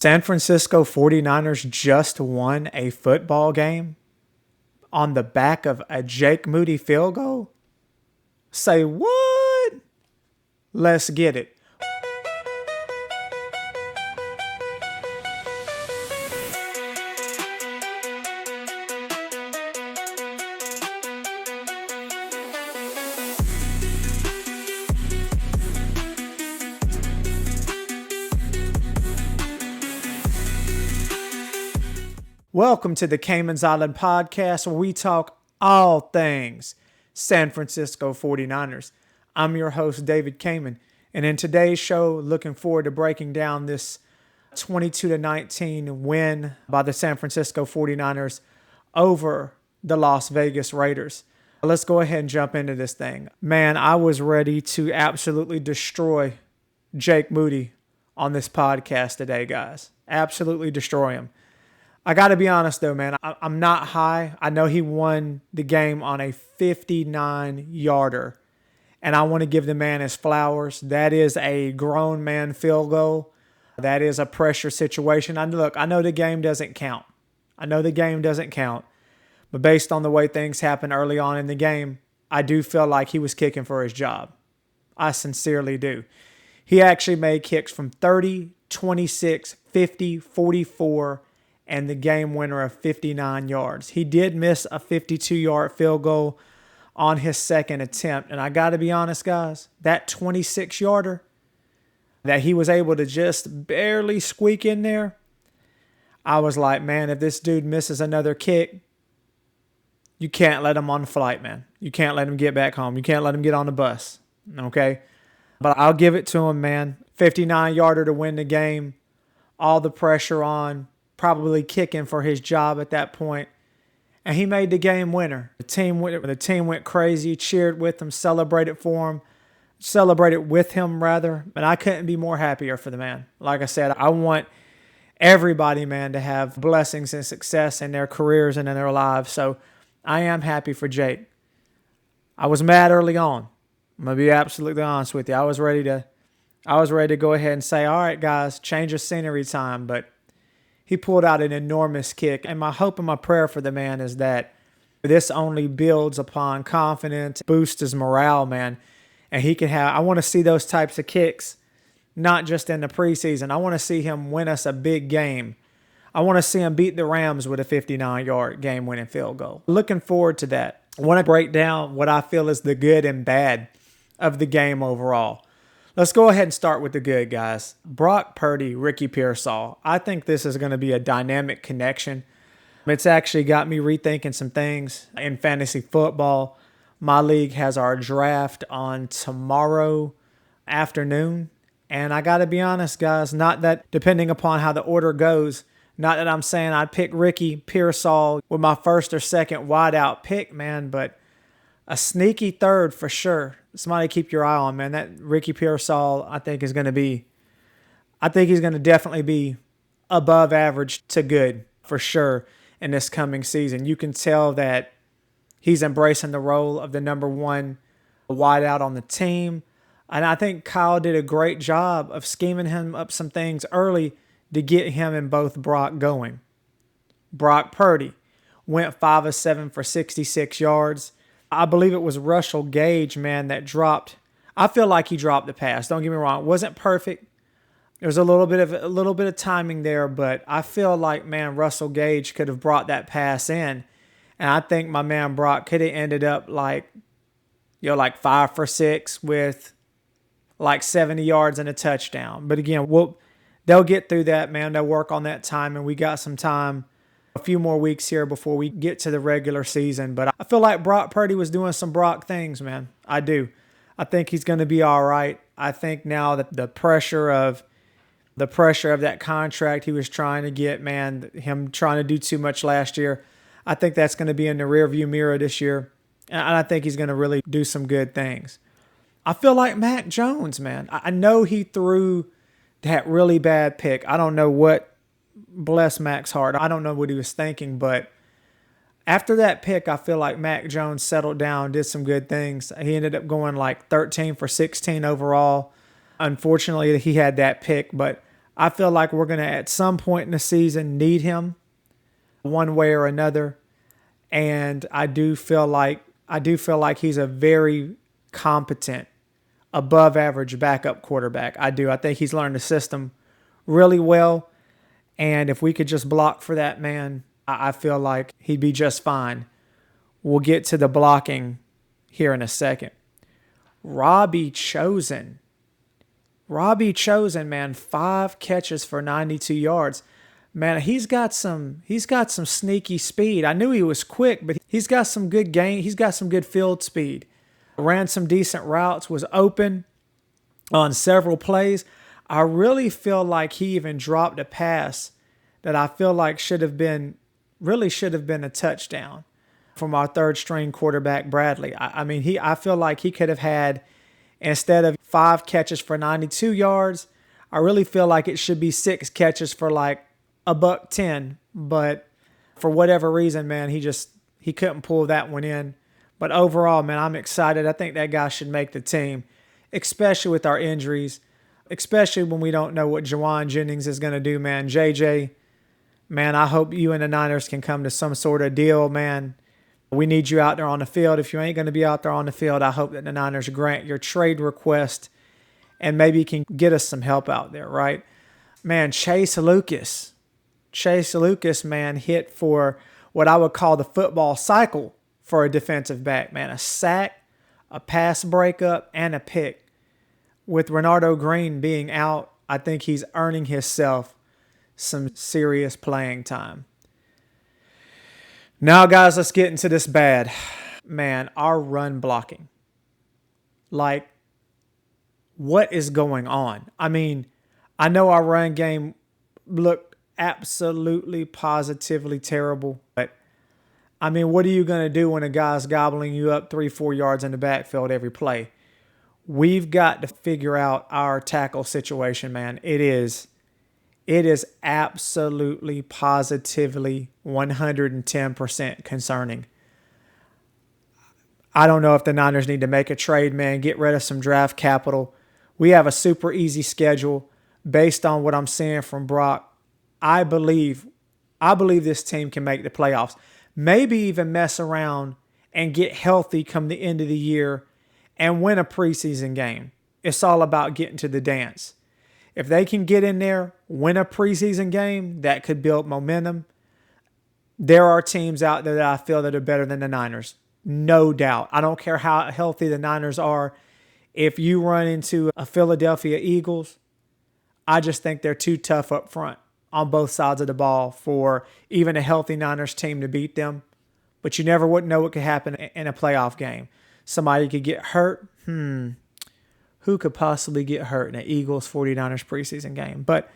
San Francisco 49ers just won a football game on the back of a Jake Moody field goal? Say what? Let's get it. Welcome to the Cayman's Island podcast, where we talk all things San Francisco 49ers. I'm your host, David Cayman, and in today's show, looking forward to breaking down this 22-19 win by the San Francisco 49ers over the Las Vegas Raiders. Let's go ahead and jump into this thing. Man, I was ready to absolutely destroy Jake Moody on this podcast today, guys. Absolutely destroy him. I got to be honest, though, man. I'm not high. I know he won the game on a 59-yarder, and I want to give the man his flowers. That is a grown man field goal. That is a pressure situation. I know the game doesn't count. But based on the way things happened early on in the game, I do feel like he was kicking for his job. I sincerely do. He actually made kicks from 30, 26, 50, 44, and the game winner of 59 yards. He did miss a 52-yard field goal on his second attempt. And I got to be honest, guys, that 26-yarder that he was able to just barely squeak in there, I was like, man, if this dude misses another kick, you can't let him on the flight, man. You can't let him get back home. You can't let him get on the bus, okay? But I'll give it to him, man. 59-yarder to win the game. All the pressure on. Probably kicking for his job at that point. And he made the game winner. The team went crazy, cheered with him, celebrated with him, rather. And I couldn't be more happier for the man. Like I said, I want everybody, man, to have blessings and success in their careers and in their lives. So I am happy for Jake. I was mad early on. I'm going to be absolutely honest with you. I was ready to go ahead and say, all right, guys, change of scenery time. But he pulled out an enormous kick. And my hope and my prayer for the man is that this only builds upon confidence, boosts his morale, man. And I want to see those types of kicks, not just in the preseason. I want to see him win us a big game. I want to see him beat the Rams with a 59-yard game-winning field goal. Looking forward to that. I want to break down what I feel is the good and bad of the game overall. Let's go ahead and start with the good, guys. Brock Purdy, Ricky Pearsall. I think this is going to be a dynamic connection. It's actually got me rethinking some things in fantasy football. My league has our draft on tomorrow afternoon. And I got to be honest, guys, not that depending upon how the order goes, not that I'm saying I'd pick Ricky Pearsall with my first or second wideout pick, man, but a sneaky third for sure. Somebody to keep your eye on, man. That Ricky Pearsall, I think he's going to definitely be above average to good for sure in this coming season. You can tell that he's embracing the role of the number one wideout on the team. And I think Kyle did a great job of scheming him up some things early to get him and both Brock going. Brock Purdy went 5 of 7 for 66 yards. I believe it was Russell Gage, man, that dropped. I feel like he dropped the pass. Don't get me wrong. It wasn't perfect. There was a little bit of timing there, but I feel like, man, Russell Gage could have brought that pass in. And I think my man Brock could have ended up like 5 for 6 with like 70 yards and a touchdown. But again, they'll get through that, man. They'll work on that time, and we got some time. A few more weeks here before we get to the regular season. But I feel like Brock Purdy was doing some Brock things, man. I do. I think he's going to be all right. I think now that the pressure of that contract he was trying to get, man, him trying to do too much last year, I think that's going to be in the rearview mirror this year. And I think he's going to really do some good things. I feel like Mac Jones, man. I know he threw that really bad pick. I don't know what, bless Mac's heart, I don't know what he was thinking, but after that pick, I feel like Mac Jones settled down, did some good things. He ended up going like 13 for 16 overall. Unfortunately, he had that pick, but I feel like we're going to, at some point in the season, need him one way or another. And I do feel like he's a very competent, above average backup quarterback. I do. I think he's learned the system really well. And if we could just block for that man, I feel like he'd be just fine. We'll get to the blocking here in a second. Robbie Chosen, man, 5 catches for 92 yards. Man, he's got some sneaky speed. I knew he was quick, but he's got some good gain. He's got some good field speed. Ran some decent routes, was open on several plays. I really feel like he even dropped a pass that I feel like should have been a touchdown from our third string quarterback, Bradley. I feel like he could have had, instead of 5 catches for 92 yards, I really feel like it should be 6 catches for like $110. But for whatever reason, man, he couldn't pull that one in. But overall, man, I'm excited. I think that guy should make the team, especially with our injuries, especially when we don't know what Jawan Jennings is going to do, man. JJ, man, I hope you and the Niners can come to some sort of deal, man. We need you out there on the field. If you ain't going to be out there on the field, I hope that the Niners grant your trade request and maybe can get us some help out there, right? Man, Chase Lucas, man, hit for what I would call the football cycle for a defensive back, man. A sack, a pass breakup, and a pick. With Renardo Green being out, I think he's earning himself some serious playing time. Now, guys, let's get into this bad. Man, our run blocking. Like, what is going on? I mean, I know our run game looked absolutely, positively terrible. But, I mean, what are you going to do when a guy's gobbling you up 3-4 yards in the backfield every play? We've got to figure out our tackle situation, man. It is absolutely, positively 110% concerning. I don't know if the Niners need to make a trade, man, get rid of some draft capital. We have a super easy schedule based on what I'm seeing from Brock. I believe this team can make the playoffs. Maybe even mess around and get healthy come the end of the year and win a preseason game. It's all about getting to the dance. If they can get in there, win a preseason game, that could build momentum. There are teams out there that I feel that are better than the Niners. No doubt. I don't care how healthy the Niners are. If you run into a Philadelphia Eagles, I just think they're too tough up front on both sides of the ball for even a healthy Niners team to beat them. But you never would know what could happen in a playoff game. Somebody could get hurt. Who could possibly get hurt in an Eagles 49ers preseason game? But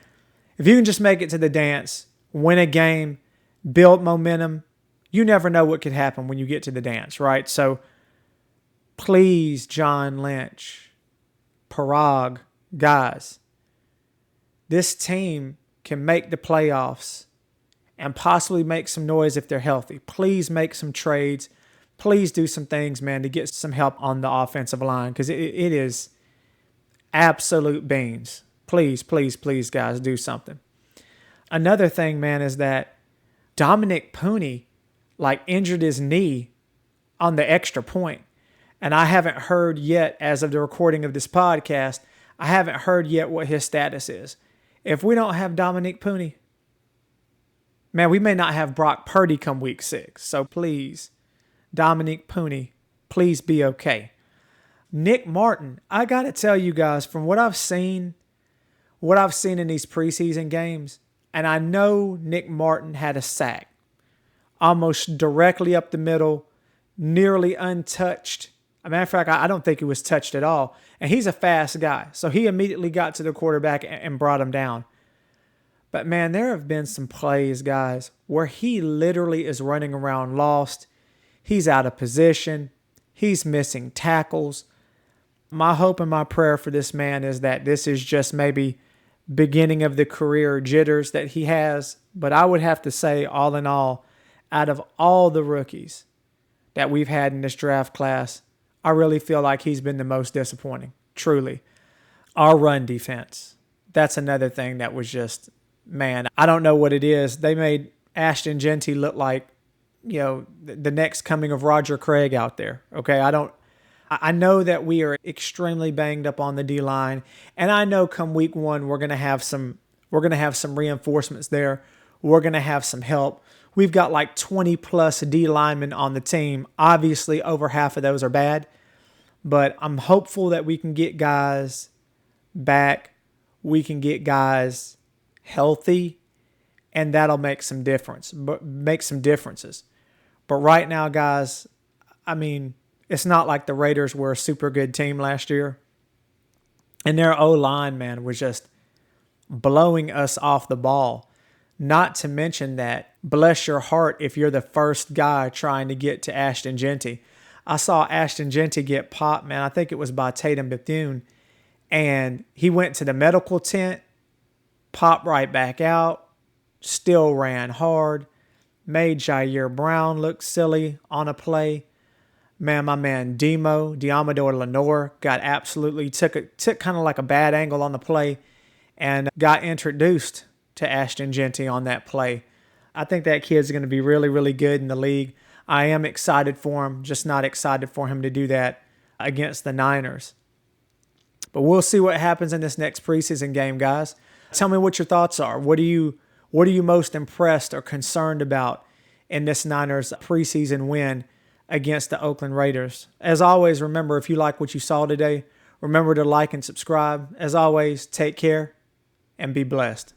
if you can just make it to the dance, win a game, build momentum, you never know what could happen when you get to the dance, right? So please, John Lynch, Parag, guys, this team can make the playoffs and possibly make some noise if they're healthy. Please make some trades. Please do some things, man, to get some help on the offensive line because it is absolute beans. Please, please, please, guys, do something. Another thing, man, is that Dominic Pooney, injured his knee on the extra point. And I haven't heard yet, as of the recording of this podcast, I haven't heard yet what his status is. If we don't have Dominic Pooney, man, we may not have Brock Purdy come week 6. So please, Dominic Pooney, please be okay. Nick Martin, I got to tell you guys, from what I've seen in these preseason games, and I know Nick Martin had a sack almost directly up the middle, nearly untouched. As a matter of fact, I don't think he was touched at all. And he's a fast guy, so he immediately got to the quarterback and brought him down. But, man, there have been some plays, guys, where he literally is running around lost. He's out of position. He's missing tackles. My hope and my prayer for this man is that this is just maybe beginning of the career jitters that he has. But I would have to say, all in all, out of all the rookies that we've had in this draft class, I really feel like he's been the most disappointing, truly. Our run defense. that's another thing that was just, man, I don't know what it is. They made Ashton Genty look like, the next coming of Roger Craig out there. Okay, I know that we are extremely banged up on the D line, and I know come week 1 we're gonna have some reinforcements there. We're gonna have some help. We've got like 20 plus D linemen on the team. Obviously, over half of those are bad, but I'm hopeful that we can get guys back. We can get guys healthy, and that'll make some differences. But right now, guys, I mean, it's not like the Raiders were a super good team last year. And their O-line, man, was just blowing us off the ball. Not to mention that, bless your heart if you're the first guy trying to get to Ashton Genty. I saw Ashton Genty get popped, man. I think it was by Tatum Bethune. And he went to the medical tent, popped right back out, still ran hard, made Jair Brown look silly on a play. Man, my man Diamador Lenore got absolutely took kind of like a bad angle on the play and got introduced to Ashton Genty on that play. I think that kid's going to be really, really good in the league. I am excited for him, just not excited for him to do that against the Niners. But we'll see what happens in this next preseason game, guys. Tell me what your thoughts are. What are you most impressed or concerned about in this Niners preseason win against the Oakland Raiders? As always, remember, if you like what you saw today, remember to like and subscribe. As always, take care and be blessed.